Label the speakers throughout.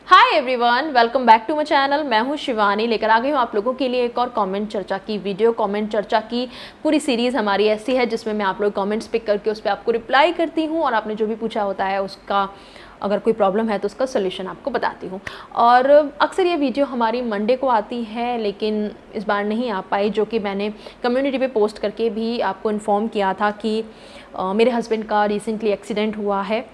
Speaker 1: Hi everyone, welcome back to my channel. मैं हूं शिवानी, लेकर आ गई हूं आप लोगों के लिए एक और कमेंट चर्चा की वीडियो। कमेंट चर्चा की पूरी सीरीज़ हमारी ऐसी है जिसमें मैं आप लोग कमेंट्स पिक करके उस पर आपको रिप्लाई करती हूं और आपने जो भी पूछा होता है उसका अगर कोई प्रॉब्लम है तो उसका सोल्यूशन आपको बताती हूँ। और अक्सर ये वीडियो हमारी मंडे को आती है, लेकिन इस बार नहीं आ पाई, जो कि मैंने कम्युनिटी पे पोस्ट करके भी आपको इन्फॉर्म किया था कि मेरे हस्बैंड का रिसेंटली एक्सीडेंट हुआ है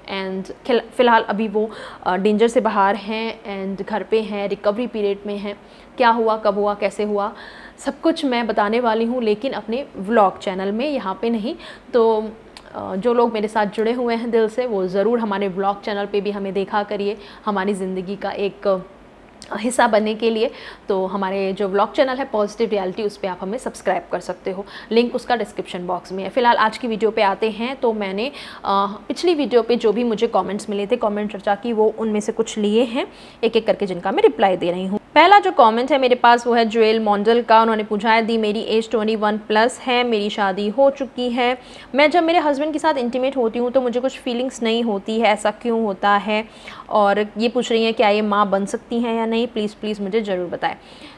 Speaker 1: एंड फ़िलहाल अभी वो डेंजर से बाहर हैं एंड घर पे हैं, रिकवरी पीरियड में हैं। क्या हुआ, कब हुआ, कैसे हुआ, सब कुछ मैं बताने वाली हूँ, लेकिन अपने व्लॉग चैनल में, यहाँ पे नहीं। तो जो लोग मेरे साथ जुड़े हुए हैं दिल से, वो ज़रूर हमारे व्लॉग चैनल पे भी हमें देखा करिए, हमारी ज़िंदगी का एक हिस्सा बनने के लिए। तो हमारे जो व्लॉग चैनल है पॉजिटिव रियलिटी, उस पर आप हमें सब्सक्राइब कर सकते हो, लिंक उसका डिस्क्रिप्शन बॉक्स में है। फिलहाल आज की वीडियो पे आते हैं। तो मैंने पिछली वीडियो पे जो भी मुझे कमेंट्स मिले थे कमेंट चर्चा की, वो उनमें से कुछ लिए हैं एक एक करके, जिनका मैं रिप्लाई दे रही हूँ। पहला जो कमेंट है मेरे पास वो है जुएल मोंडल का। उन्होंने पूछा है, दी मेरी एज 21+ है, मेरी शादी हो चुकी है, मैं जब मेरे हस्बैंड के साथ इंटीमेट होती हूँ तो मुझे कुछ फीलिंग्स नहीं होती है, ऐसा क्यों होता है? और ये पूछ रही हैं क्या ये माँ बन सकती हैं या नहीं, प्लीज़ मुझे ज़रूर बताएं।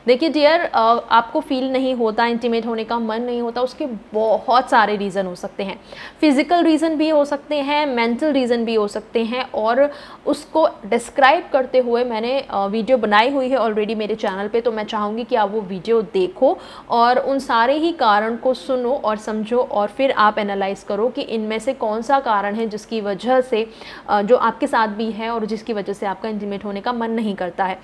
Speaker 1: देखिए डियर, आपको फील नहीं होता, इंटीमेट होने का मन नहीं होता, उसके बहुत सारे रीज़न हो सकते हैं। फिज़िकल रीज़न भी हो सकते हैं, मेंटल रीज़न भी हो सकते हैं, और उसको डिस्क्राइब करते हुए मैंने वीडियो बनाई हुई है ऑलरेडी मेरे चैनल पे। तो मैं चाहूँगी कि आप वो वीडियो देखो और उन सारे ही कारण को सुनो और समझो, और फिर आप एनालाइज़ करो कि इनमें से कौन सा कारण है जिसकी वजह से जो आपके साथ भी है और जिसकी वजह से आपका इंटीमेट होने का मन नहीं करता है।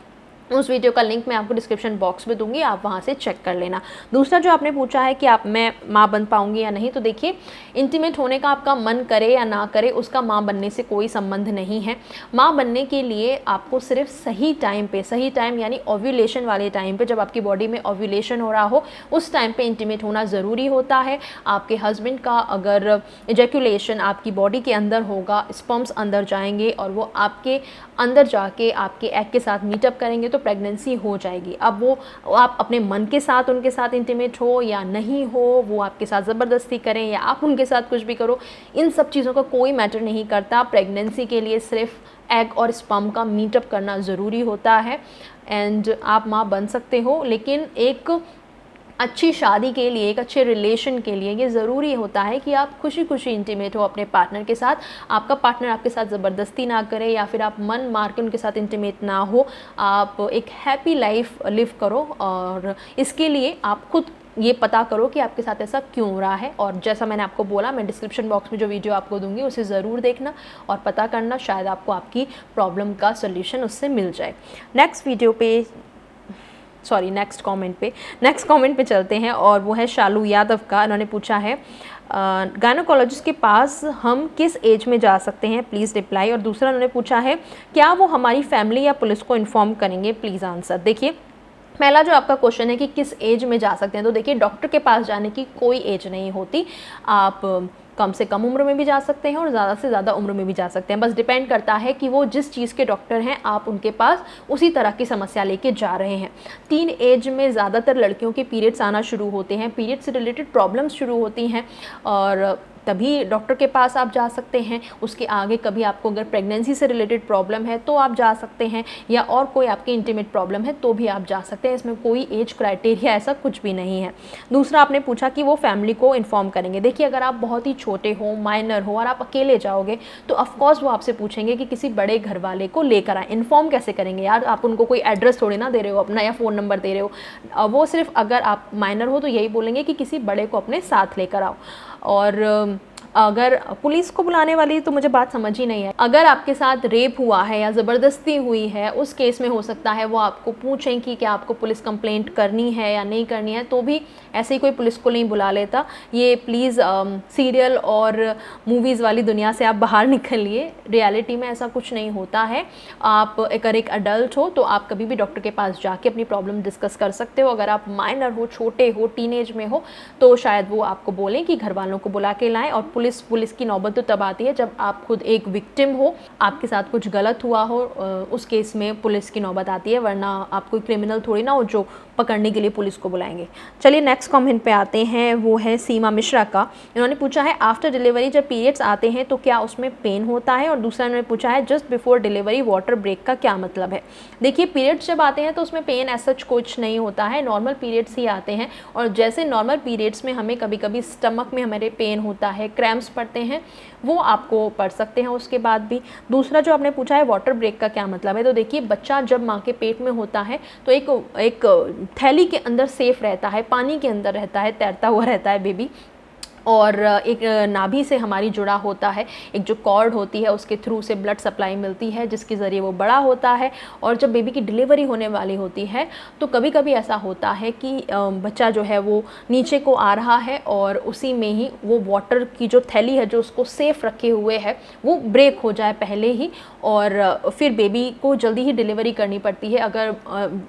Speaker 1: उस वीडियो का लिंक मैं आपको डिस्क्रिप्शन बॉक्स में दूंगी, आप वहाँ से चेक कर लेना। दूसरा जो आपने पूछा है कि मैं माँ बन पाऊँगी या नहीं, तो देखिए, इंटीमेट होने का आपका मन करे या ना करे, उसका माँ बनने से कोई संबंध नहीं है। माँ बनने के लिए आपको सिर्फ सही टाइम पे, सही टाइम यानी ओव्यूलेशन वाले टाइम पे, जब आपकी बॉडी में ओव्यूलेशन हो रहा हो, उस टाइम पे इंटीमेट होना ज़रूरी होता है। आपके हस्बैंड का अगर इजैकुलेशन आपकी बॉडी के अंदर होगा, स्पर्म्स अंदर जाएंगे और वो आपके अंदर जाके आपके एग के साथ मीटअप करेंगे तो प्रेगनेंसी हो जाएगी। अब वो आप अपने मन के साथ उनके साथ इंटीमेट हो या नहीं हो, वो आपके साथ ज़बरदस्ती करें या आप उनके साथ कुछ भी करो, इन सब चीज़ों का कोई मैटर नहीं करता। प्रेगनेंसी के लिए सिर्फ एग और स्पर्म का मीटअप करना ज़रूरी होता है एंड आप माँ बन सकते हो। लेकिन एक अच्छी शादी के लिए, एक अच्छे रिलेशन के लिए ये ज़रूरी होता है कि आप खुशी खुशी इंटीमेट हो अपने पार्टनर के साथ, आपका पार्टनर आपके साथ ज़बरदस्ती ना करे या फिर आप मन मार के उनके साथ इंटीमेट ना हो, आप एक हैप्पी लाइफ लिव करो। और इसके लिए आप खुद ये पता करो कि आपके साथ ऐसा क्यों हो रहा है। और जैसा मैंने आपको बोला, मैं डिस्क्रिप्शन बॉक्स में जो वीडियो आपको दूंगी उसे ज़रूर देखना और पता करना, शायद आपको आपकी प्रॉब्लम का सोल्यूशन उससे मिल जाए। नेक्स्ट कमेंट पे चलते हैं और वो है शालू यादव का। उन्होंने पूछा है, गायनोकोलॉजिस्ट के पास हम किस एज में जा सकते हैं, प्लीज़ रिप्लाई। और दूसरा उन्होंने पूछा है, क्या वो हमारी फैमिली या पुलिस को इन्फॉर्म करेंगे, प्लीज़ आंसर। देखिए, पहला जो आपका क्वेश्चन है कि किस एज में जा सकते हैं, तो देखिए, डॉक्टर के पास जाने की कोई एज नहीं होती। आप कम से कम उम्र में भी जा सकते हैं और ज़्यादा से ज़्यादा उम्र में भी जा सकते हैं। बस डिपेंड करता है कि वो जिस चीज़ के डॉक्टर हैं, आप उनके पास उसी तरह की समस्या लेके जा रहे हैं। टीन एज में ज़्यादातर लड़कियों के पीरियड्स आना शुरू होते हैं, पीरियड से रिलेटेड प्रॉब्लम्स शुरू होती हैं, और तभी डॉक्टर के पास आप जा सकते हैं। उसके आगे कभी आपको अगर प्रेगनेंसी से रिलेटेड प्रॉब्लम है तो आप जा सकते हैं, या और कोई आपकी इंटीमेट प्रॉब्लम है तो भी आप जा सकते हैं। इसमें कोई एज क्राइटेरिया ऐसा कुछ भी नहीं है। दूसरा आपने पूछा कि वो फैमिली को इन्फॉर्म करेंगे। देखिए, अगर आप बहुत ही छोटे हो, माइनर हो और आप अकेले जाओगे तो ऑफकोर्स वो आपसे पूछेंगे कि किसी बड़े घर वाले को लेकर आए। इन्फॉर्म कैसे करेंगे यार, आप उनको कोई एड्रेस थोड़ी ना दे रहे हो अपना या फ़ोन नंबर दे रहे हो। वो सिर्फ अगर आप माइनर हो तो यही बोलेंगे कि किसी बड़े को अपने साथ लेकर आओ। और अगर पुलिस को बुलाने वाली, तो मुझे बात समझ ही नहीं है। अगर आपके साथ रेप हुआ है या ज़बरदस्ती हुई है, उस केस में हो सकता है वो आपको पूछें कि क्या आपको पुलिस कंप्लेंट करनी है या नहीं करनी है, तो भी ऐसे ही कोई पुलिस को नहीं बुला लेता। ये प्लीज़ सीरियल और मूवीज़ वाली दुनिया से आप बाहर निकलिए, रियलिटी में ऐसा कुछ नहीं होता है। आप अगर एक अडल्ट हो तो आप कभी भी डॉक्टर के पास जाके अपनी प्रॉब्लम डिस्कस कर सकते हो। अगर आप माइनर हो, छोटे हो, टीनेज में हो, तो शायद वो आपको बोलें कि घर वालों को बुला के लाएँ और पुलिस की नौबत तो तब आती है जब आप खुद एक विक्टिम हो, आपके साथ कुछ गलत हुआ हो, उस केस में पुलिस की नौबत आती है, वरना आप कोई क्रिमिनल थोड़ी ना हो जो पकड़ने के लिए पुलिस को बुलाएंगे। चलिए नेक्स्ट कमेंट पे आते हैं, वो है सीमा मिश्रा का। इन्होंने पूछा है आफ्टर डिलीवरी जब पीरियड्स आते हैं तो क्या उसमें पेन होता है, और दूसरा इन्होंने पूछा है just before delivery water break का क्या मतलब है। देखिए पीरियड्स जब आते हैं तो उसमें पेन ऐसा कुछ नहीं होता है, नॉर्मल पीरियड्स ही आते हैं, और जैसे नॉर्मल पीरियड्स में हमें कभी कभी स्टमक में हमारे पेन होता है, क्रैम्प्स पड़ते हैं, वो आपको पड़ सकते हैं उसके बाद भी। दूसरा जो आपने पूछा है वाटर ब्रेक का क्या मतलब है, तो देखिए बच्चा जब माँ के पेट में होता है तो एक थैली के अंदर सेफ रहता है, पानी के अंदर रहता है, तैरता हुआ रहता है बेबी, और एक नाभि से हमारी जुड़ा होता है, एक जो कॉर्ड होती है उसके थ्रू से ब्लड सप्लाई मिलती है जिसके ज़रिए वो बड़ा होता है। और जब बेबी की डिलीवरी होने वाली होती है तो कभी कभी ऐसा होता है कि बच्चा जो है वो नीचे को आ रहा है और उसी में ही वो वाटर की जो थैली है जो उसको सेफ रखे हुए है वो ब्रेक हो जाए पहले ही, और फिर बेबी को जल्दी ही डिलीवरी करनी पड़ती है। अगर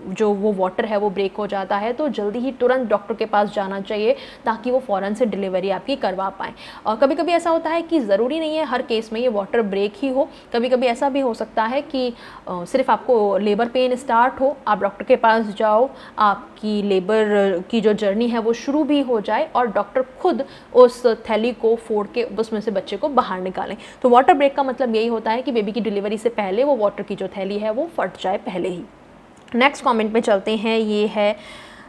Speaker 1: जो वो वाटर है वो ब्रेक हो जाता है तो जल्दी ही तुरंत डॉक्टर के पास जाना चाहिए ताकि वो फ़ौरन से डिलीवरी आपकी करवा पाएँ। और कभी कभी ऐसा होता है कि ज़रूरी नहीं है हर केस में ये वाटर ब्रेक ही हो, कभी कभी ऐसा भी हो सकता है कि सिर्फ आपको लेबर पेन स्टार्ट हो, आप डॉक्टर के पास जाओ, आपकी लेबर की जो जर्नी है वो शुरू भी हो जाए और डॉक्टर खुद उस थैली को फोड़ के उसमें से बच्चे को बाहर निकालें। तो वाटर ब्रेक का मतलब यही होता है कि बेबी की डिलीवरी से पहले वो वाटर की जो थैली है वो फट जाए पहले ही। नेक्स्ट कमेंट पे चलते हैं, ये है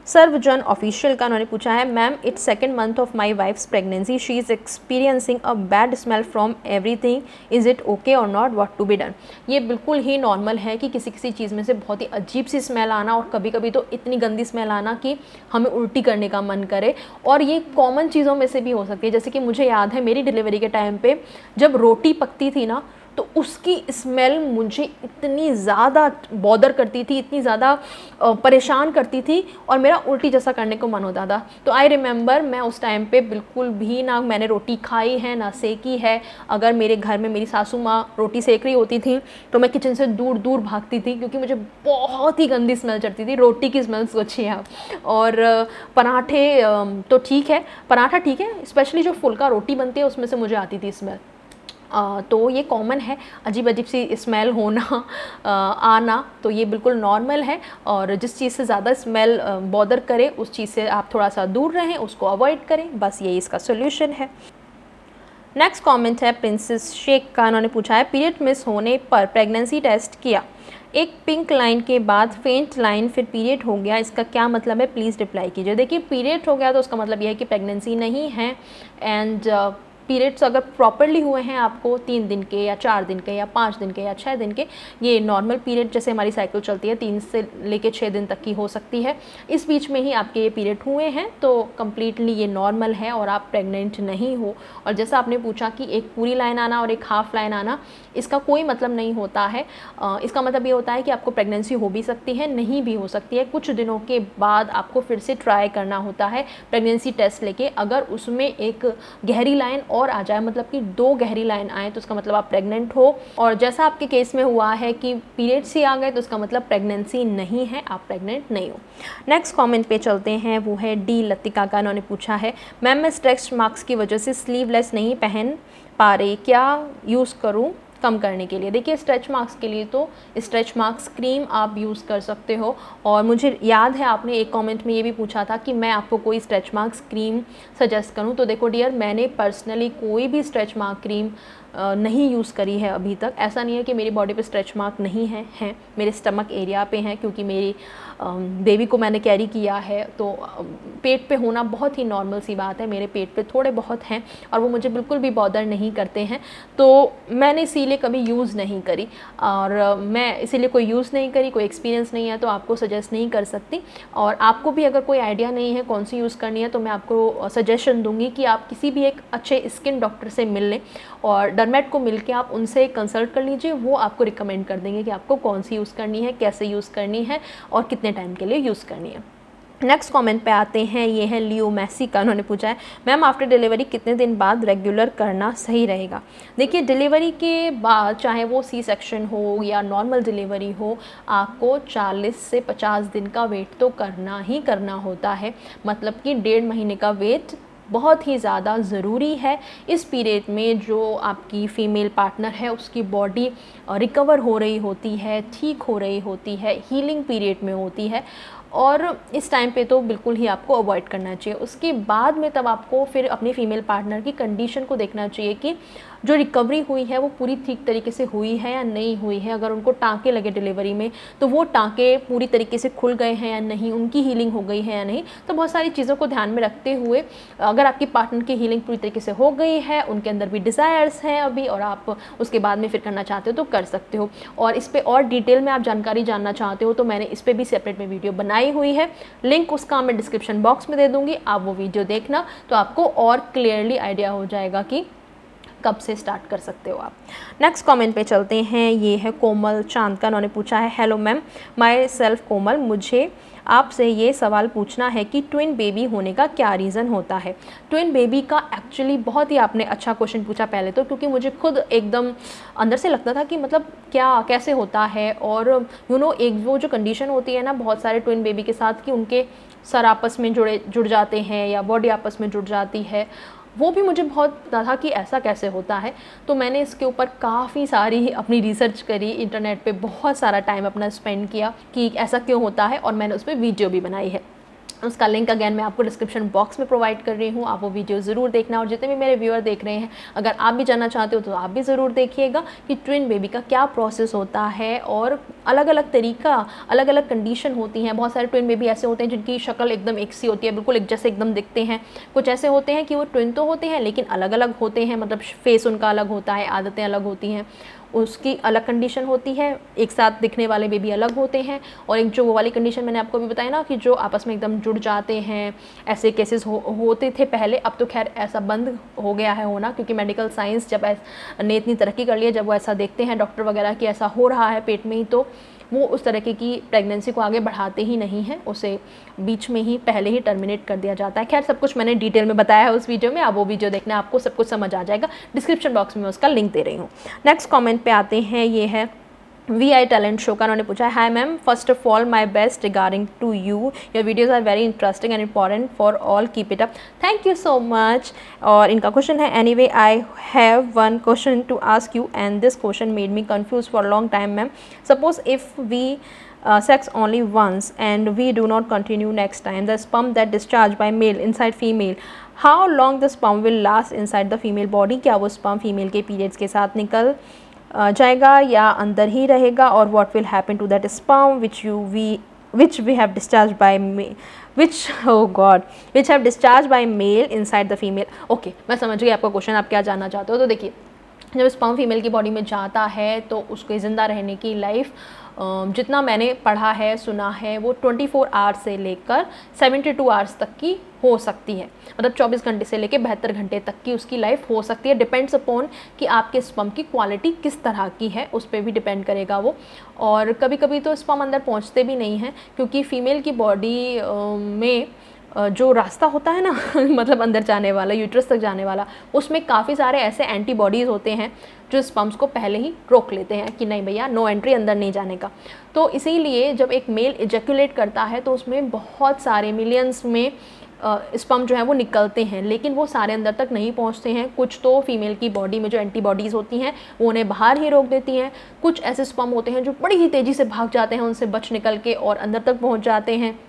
Speaker 1: सर्वजन ऑफिशियल का। उन्होंने पूछा है ma'am it's second month of my wife's pregnancy, she is experiencing a bad smell from everything, is it okay और not, what to be done. ये बिल्कुल ही नॉर्मल है कि किसी किसी चीज़ में से बहुत ही अजीब सी स्मेल आना, और कभी कभी तो इतनी गंदी स्मेल आना कि हमें उल्टी करने का मन करे, और ये कॉमन चीज़ों में से भी हो सकती है। जैसे कि मुझे याद है मेरी डिलीवरी के टाइम पे जब रोटी पकती थी ना तो उसकी स्मेल मुझे इतनी ज़्यादा बॉदर करती थी, इतनी ज़्यादा परेशान करती थी, और मेरा उल्टी जैसा करने को मन होता था। तो आई रिमेंबर मैं उस टाइम पे बिल्कुल भी ना मैंने रोटी खाई है ना सेकी है। अगर मेरे घर में मेरी सासू माँ रोटी सेक रही होती थी तो मैं किचन से दूर दूर भागती थी क्योंकि मुझे बहुत ही गंदी स्मेल चढ़ती थी। रोटी की स्मेल सोचिए आप। और पराठे तो ठीक है, पराठा ठीक है, स्पेशली जो फुल्का रोटी बनती है उसमें से मुझे आती थी स्मेल। तो ये कॉमन है, अजीब अजीब सी स्मेल होना आना, तो ये बिल्कुल नॉर्मल है। और जिस चीज़ से ज़्यादा स्मेल बॉदर करे उस चीज़ से आप थोड़ा सा दूर रहें, उसको अवॉइड करें, बस यही इसका सोल्यूशन है। नेक्स्ट कमेंट है प्रिंसेस शेख का। उन्होंने पूछा है पीरियड मिस होने पर प्रेगनेंसी टेस्ट किया, एक पिंक लाइन के बाद फेंट लाइन, फिर पीरियड हो गया, इसका क्या मतलब है, प्लीज़ रिप्लाई कीजिए। देखिए पीरियड हो गया तो उसका मतलब यह है कि प्रेगनेंसी नहीं है, एंड पीरियड्स अगर प्रॉपरली हुए हैं आपको 3 दिन के या 4 दिन के या 5 दिन के या 6 दिन के, ये नॉर्मल पीरियड जैसे हमारी साइकिल चलती है 3 से लेके 6 दिन तक की हो सकती है, इस बीच में ही आपके ये पीरियड हुए हैं तो कम्प्लीटली ये नॉर्मल है और आप प्रेग्नेंट नहीं हो। और जैसा आपने पूछा कि एक पूरी लाइन आना और एक हाफ लाइन आना, इसका कोई मतलब नहीं होता है। इसका मतलब ये होता है कि आपको प्रेगनेंसी हो भी सकती है, नहीं भी हो सकती है। कुछ दिनों के बाद आपको फिर से ट्राई करना होता है प्रेगनेंसी टेस्ट लेके। अगर उसमें एक गहरी लाइन और आ जाए, मतलब कि 2 गहरी लाइन आए, तो उसका मतलब आप प्रेग्नेंट हो। और जैसा आपके केस में हुआ है कि पीरियड्स ही आ गए, तो उसका मतलब प्रेगनेंसी नहीं है, आप प्रेग्नेंट नहीं हो। नेक्स्ट कमेंट पे चलते हैं, वो है डी लतिका का। उन्होंने पूछा है मैम मैं स्ट्रेच मार्क्स की वजह से स्लीवलेस नहीं पहन पा रही, क्या यूज़ करूँ कम करने के लिए। देखिए स्ट्रेच मार्क्स के लिए तो स्ट्रेच मार्क्स क्रीम आप यूज़ कर सकते हो। और मुझे याद है आपने एक कमेंट में ये भी पूछा था कि मैं आपको कोई स्ट्रेच मार्क्स क्रीम सजेस्ट करूं, तो देखो डियर, मैंने पर्सनली कोई भी स्ट्रेच मार्क क्रीम नहीं यूज़ करी है अभी तक। ऐसा नहीं है कि मेरी बॉडी पे स्ट्रेच मार्क नहीं हैं, मेरे स्टमक एरिया पे हैं, क्योंकि मेरी बेबी को मैंने कैरी किया है, तो पेट पे होना बहुत ही नॉर्मल सी बात है। मेरे पेट पे थोड़े बहुत हैं और वो मुझे बिल्कुल भी बॉदर नहीं करते हैं, तो मैंने इसीलिए कभी यूज़ नहीं करी। और मैं इसीलिए कोई यूज़ नहीं करी, कोई एक्सपीरियंस नहीं है, तो आपको सजेस्ट नहीं कर सकती। और आपको भी अगर कोई आइडिया नहीं है कौन सी यूज़ करनी है, तो मैं आपको सजेशन दूंगी कि आप किसी भी एक अच्छे स्किन डॉक्टर से मिल लें और डर्मेट को मिलके आप उनसे कंसल्ट कर लीजिए। वो आपको रिकमेंड कर देंगे कि आपको कौन सी यूज़ करनी है, कैसे यूज़ करनी है और कितने टाइम के लिए यूज़ करनी है। नेक्स्ट कमेंट पे आते हैं, ये है लियो मैसी का। उन्होंने पूछा है मैम आफ्टर डिलीवरी कितने दिन बाद रेगुलर करना सही रहेगा। देखिए डिलीवरी के बाद, चाहे वो सी सेक्शन हो या नॉर्मल डिलीवरी हो, आपको 40 से 50 दिन का वेट तो करना ही करना होता है। मतलब कि 1.5 महीने का वेट बहुत ही ज़्यादा ज़रूरी है। इस पीरियड में जो आपकी फ़ीमेल पार्टनर है उसकी बॉडी रिकवर हो रही होती है, ठीक हो रही होती है, हीलिंग पीरियड में होती है, और इस टाइम पे तो बिल्कुल ही आपको अवॉइड करना चाहिए। उसके बाद में तब आपको फिर अपने फीमेल पार्टनर की कंडीशन को देखना चाहिए कि जो रिकवरी हुई है वो पूरी ठीक तरीके से हुई है या नहीं हुई है। अगर उनको टाँके लगे डिलीवरी में तो वो टाँके पूरी तरीके से खुल गए हैं या नहीं, उनकी हीलिंग हो गई है या नहीं। तो बहुत सारी चीज़ों को ध्यान में रखते हुए अगर आपकी पार्टनर की हीलिंग पूरी तरीके से हो गई है, उनके अंदर भी डिज़ायर्स हैं अभी, और आप उसके बाद में फिर करना चाहते हो तो कर सकते हो। और इस पर और डिटेल में आप जानकारी जानना चाहते हो तो मैंने इस पर भी सेपरेट में वीडियो बनाई हुई है, लिंक उसका मैं डिस्क्रिप्शन बॉक्स में दे दूँगी, आप वो वीडियो देखना तो आपको और क्लियरली आइडिया हो जाएगा कि कब से स्टार्ट कर सकते हो आप। नेक्स्ट कमेंट पे चलते हैं। ये है कोमल चांद का, उन्होंने पूछा है, हेलो मैम, माई सेल्फ कोमल, मुझे आपसे ये सवाल पूछना है कि ट्विन बेबी होने का क्या रीज़न होता है। ट्विन बेबी का एक्चुअली बहुत ही आपने अच्छा क्वेश्चन पूछा पहले तो, क्योंकि मुझे खुद एकदम अंदर से लगता था कि मतलब क्या कैसे होता है। और एक वो जो कंडीशन होती है ना बहुत सारे ट्विन बेबी के साथ कि उनके सर आपस में जुड़ जाते हैं या बॉडी आपस में जुड़ जाती है, वो भी मुझे बहुत पता था कि ऐसा कैसे होता है। तो मैंने इसके ऊपर काफ़ी सारी अपनी रिसर्च करी, इंटरनेट पे बहुत सारा टाइम अपना स्पेंड किया कि ऐसा क्यों होता है, और मैंने उस पर वीडियो भी बनाई है। उसका लिंक अगेन मैं आपको डिस्क्रिप्शन बॉक्स में प्रोवाइड कर रही हूँ, आप वो वीडियो ज़रूर देखना। और जितने भी मेरे व्यूअर देख रहे हैं, अगर आप भी जानना चाहते हो तो आप भी ज़रूर देखिएगा कि ट्विन बेबी का क्या प्रोसेस होता है, और अलग अलग तरीका, अलग अलग कंडीशन होती हैं। बहुत सारे ट्विन बेबी ऐसे होते हैं जिनकी शक्ल एकदम एक सी होती है, बिल्कुल एक जैसे एकदम दिखते हैं। कुछ ऐसे होते हैं कि वो ट्विन तो होते हैं लेकिन अलग अलग होते हैं, मतलब फेस उनका अलग होता है, आदतें अलग होती हैं, उसकी अलग कंडीशन होती है। एक साथ दिखने वाले बेबी अलग होते हैं। और एक जो वो वाली कंडीशन मैंने आपको भी बताया ना कि जो आपस में एकदम जुड़ जाते हैं, ऐसे केसेस होते थे पहले। अब तो खैर ऐसा बंद हो गया है होना, क्योंकि मेडिकल साइंस जब ने इतनी तरक्की कर ली है, जब वो ऐसा देखते हैं डॉक्टर वगैरह कि ऐसा हो रहा है पेट में ही, तो वो उस तरीके की प्रेगनेंसी को आगे बढ़ाते ही नहीं हैं, उसे बीच में ही पहले ही टर्मिनेट कर दिया जाता है। खैर सब कुछ मैंने डिटेल में बताया है उस वीडियो में, आप वो वीडियो देखना, आपको सब कुछ समझ आ जाएगा। डिस्क्रिप्शन बॉक्स में मैं उसका लिंक दे रही हूँ। नेक्स्ट कमेंट पे आते हैं। ये है VI टैलेंट शो का, उन्होंने पूछा है, hi ma'am, first of all my best regarding to you, your videos are very interesting and important for all, keep it up, thank you so much. और इनका क्वेश्चन है, anyway I have one question to ask you and this question made me confuse for long time ma'am. Suppose if we sex only once and we do not continue next time, the sperm that discharged by male inside female, how long the sperm will last inside the female body? क्या वो sperm female के periods के साथ निकल जाएगा या अंदर ही रहेगा? और what will happen to that sperm which we have discharged by which have discharged by male inside the female? Okay, मैं समझ गई आपका क्वेश्चन, आप क्या जानना चाहते हो। तो देखिए, जब स्पर्म फीमेल की बॉडी में जाता है तो उसके ज़िंदा रहने की लाइफ जितना मैंने पढ़ा है, सुना है, वो 24 आवर्स से लेकर 72 आवर्स तक की हो सकती है। मतलब 24 घंटे से लेकर 72 घंटे तक की उसकी लाइफ हो सकती है। डिपेंड्स अपॉन कि आपके स्पर्म की क्वालिटी किस तरह की है, उस पर भी डिपेंड करेगा वो। और कभी कभी तो स्पर्म अंदर पहुंचते भी नहीं हैं, क्योंकि फीमेल की बॉडी में जो रास्ता होता है ना मतलब अंदर जाने वाला, यूट्रस तक जाने वाला, उसमें काफ़ी सारे ऐसे एंटीबॉडीज़ होते हैं जो स्पर्म्स को पहले ही रोक लेते हैं कि नहीं भैया, नो एंट्री, अंदर नहीं जाने का। तो इसीलिए जब एक मेल इजैकुलेट करता है तो उसमें बहुत सारे मिलियंस में स्पर्म जो है वो निकलते हैं, लेकिन वो सारे अंदर तक नहीं पहुंचते हैं। कुछ तो फीमेल की बॉडी में जो एंटीबॉडीज़ होती हैं वो उन्हें बाहर ही रोक देती हैं। कुछ ऐसे स्पर्म होते हैं जो बड़ी ही तेज़ी से भाग जाते हैं, उनसे बच निकल के और अंदर तक पहुँच जाते हैं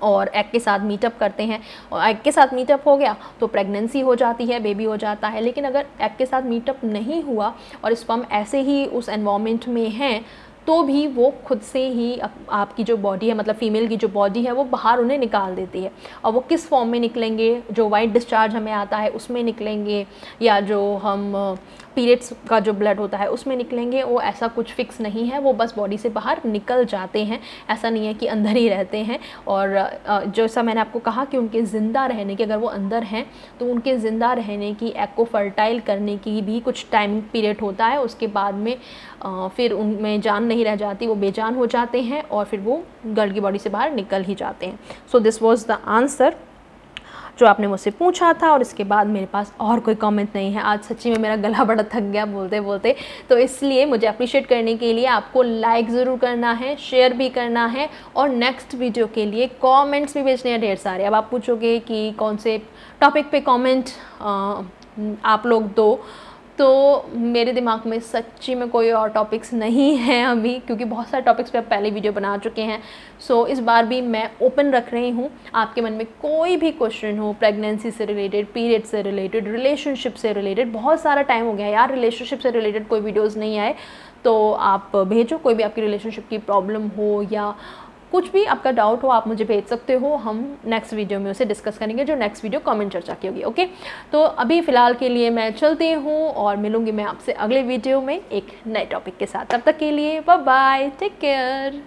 Speaker 1: और एग के साथ मीटअप करते हैं। और एग के साथ मीटअप हो गया तो प्रेगनेंसी हो जाती है, बेबी हो जाता है। लेकिन अगर एग के साथ मीटअप नहीं हुआ और स्पर्म ऐसे ही उस एनवायरनमेंट में हैं, तो भी वो खुद से ही आपकी जो बॉडी है, मतलब फीमेल की जो बॉडी है, वो बाहर उन्हें निकाल देती है। और वो किस फॉर्म में निकलेंगे, जो वाइट डिस्चार्ज हमें आता है उसमें निकलेंगे, या जो हम पीरियड्स का जो ब्लड होता है उसमें निकलेंगे, वो ऐसा कुछ फिक्स नहीं है। वो बस बॉडी से बाहर निकल जाते हैं, ऐसा नहीं है कि अंदर ही रहते हैं। और जैसा मैंने आपको कहा कि उनके ज़िंदा रहने की, अगर वो अंदर हैं तो उनके ज़िंदा रहने की, एग को फर्टाइल करने की भी कुछ टाइमिंग पीरियड होता है। उसके बाद में फिर उनमें जान नहीं रह जाती, वो बेजान हो जाते हैं और फिर वो गर्ल की बॉडी से बाहर निकल ही जाते हैं। So this was the answer. जो आपने मुझसे पूछा था, और इसके बाद मेरे पास और कोई कमेंट नहीं है। आज सच्ची में मेरा गला बड़ा थक गया बोलते बोलते, तो इसलिए मुझे अप्रिशिएट करने के लिए आपको लाइक ज़रूर करना है, शेयर भी करना है, और नेक्स्ट वीडियो के लिए कमेंट्स भी भेजने हैं ढेर सारे। अब आप पूछोगे कि कौन से टॉपिक पे कमेंट आप लोग दो, तो मेरे दिमाग में सच्ची में कोई और टॉपिक्स नहीं है अभी, क्योंकि बहुत सारे टॉपिक्स पे आप पहले वीडियो बना चुके हैं। सो इस बार भी मैं ओपन रख रही हूँ, आपके मन में कोई भी क्वेश्चन हो प्रेगनेंसी से रिलेटेड, पीरियड से रिलेटेड, रिलेशनशिप से रिलेटेड, बहुत सारा टाइम हो गया यार रिलेशनशिप से रिलेटेड कोई वीडियोज़ नहीं आए, तो आप भेजो। कोई भी आपकी रिलेशनशिप की प्रॉब्लम हो या कुछ भी आपका डाउट हो, आप मुझे भेज सकते हो, हम नेक्स्ट वीडियो में उसे डिस्कस करेंगे, जो नेक्स्ट वीडियो कमेंट चर्चा की होगी। ओके, तो अभी फ़िलहाल के लिए मैं चलती हूँ और मिलूँगी मैं आपसे अगले वीडियो में एक नए टॉपिक के साथ। तब तक के लिए बाय बाय, टेक केयर।